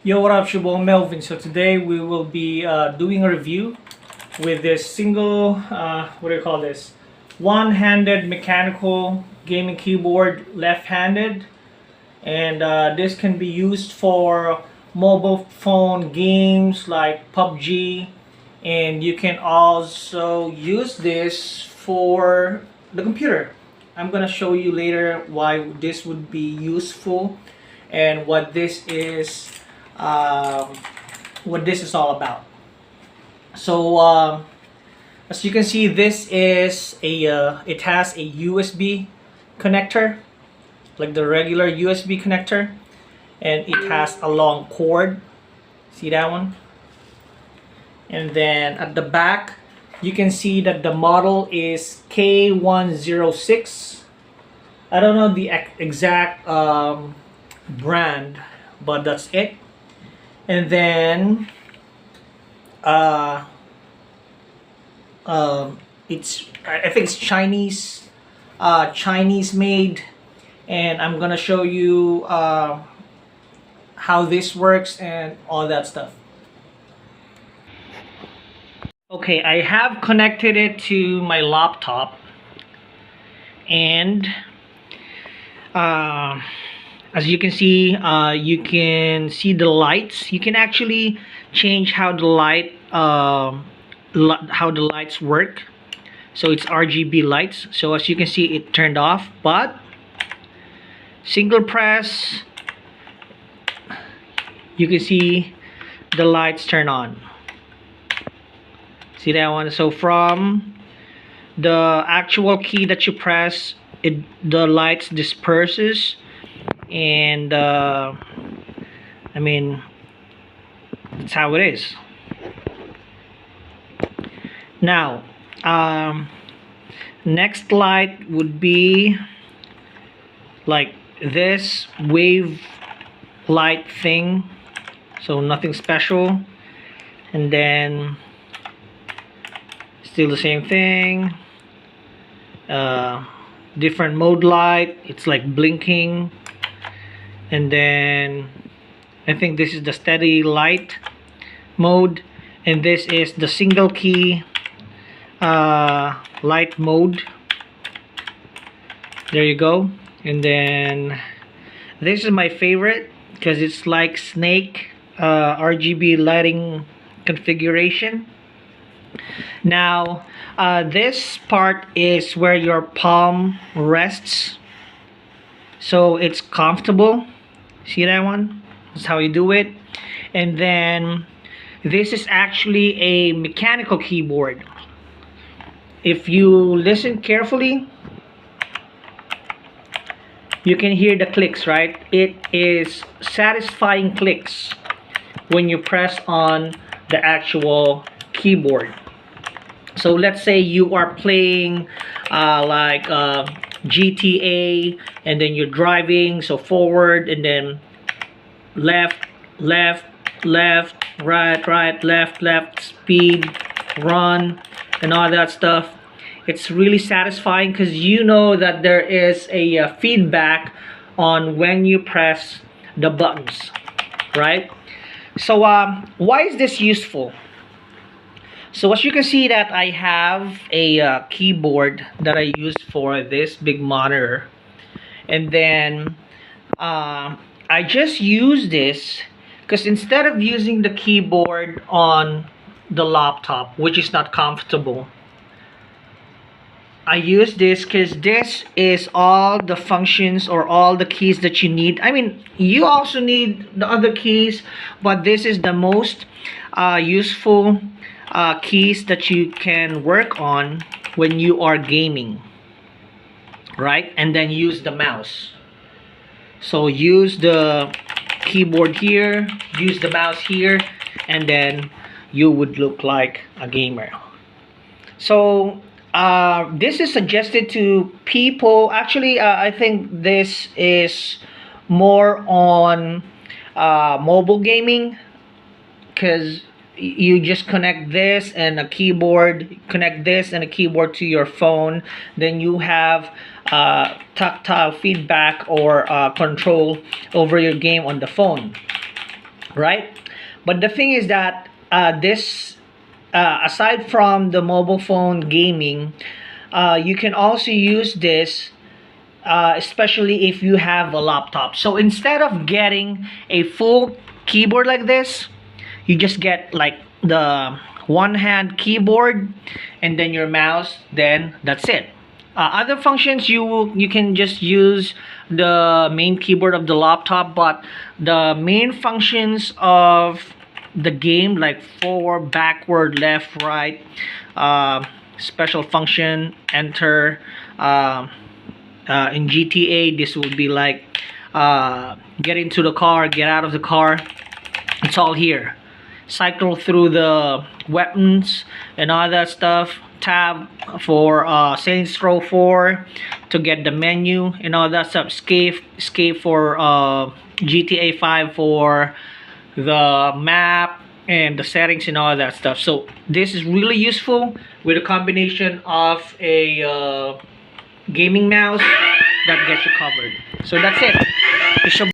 Yo, what up, Shubho? Melvin. So today we will be doing a review with this single, what do you call this? One-handed mechanical gaming keyboard, left-handed, and this can be used for mobile phone games like PUBG, and you can also use this for the computer. I'm gonna show you later why this would be useful and um, what this is all about. So as you can see, this is it has a USB connector, like the regular USB connector, and it has a long cord. See that one? And then at the back, you can see that the model is K106. I don't know the exact brand, but that's it. And then uh, I think it's Chinese made, and I'm gonna show you how this works and all that stuff. Okay, I have connected it to my laptop, and uh, as you can see the lights. You can actually change how the how the lights work. So it's RGB lights. So as you can see, it turned off, but single press, you can see the lights turn on. See that one? So from the actual key that you press, the lights disperses, and I mean, that's how it is. Now, next light would be like this wave light thing, so nothing special. And then still the same thing, different mode light, it's like blinking. And then I think this is the steady light mode, and this is the single key light mode. There you go. And then this is my favorite because it's like snake RGB lighting configuration. Now this part is where your palm rests, so it's comfortable. See that one? That's how you do it. And then this is actually a mechanical keyboard. If you listen carefully, you can hear the clicks, right? It is satisfying clicks when you press on the actual keyboard. So let's say you are playing GTA, and then you're driving, so forward and then left, left, left, right, right, left, left, speed, run, and all that stuff. It's really satisfying because you know that there is a feedback on when you press the buttons, right? So why is this useful? So as you can see that I have a keyboard that I use for this big monitor, and then I just use this because instead of using the keyboard on the laptop, which is not comfortable, I use this because this is all the functions or all the keys that you need. I mean, you also need the other keys, but this is the most useful keys that you can work on when you are gaming, right? And then use the mouse. So use the keyboard here, use the mouse here, and then you would look like a gamer. So this is suggested to people. Actually, I think this is more on mobile gaming, because you just connect this and a keyboard, to your phone. Then you have tactile feedback or control over your game on the phone. right? But the thing is that this aside from the mobile phone gaming, you can also use this especially if you have a laptop. So instead of getting a full keyboard like this, you just get like the one hand keyboard and then your mouse, then that's it. Other functions, you can just use the main keyboard of the laptop, but the main functions of the game, like forward, backward, left, right, special function, enter, in GTA, this would be like get into the car, get out of the car. It's all here. Cycle through the weapons and all that stuff. Tab for Saints Row 4 to get the menu and all that stuff. Escape for GTA 5 for the map and the settings and all that stuff. So this is really useful with a combination of a gaming mouse that gets you covered. So that's it. It's your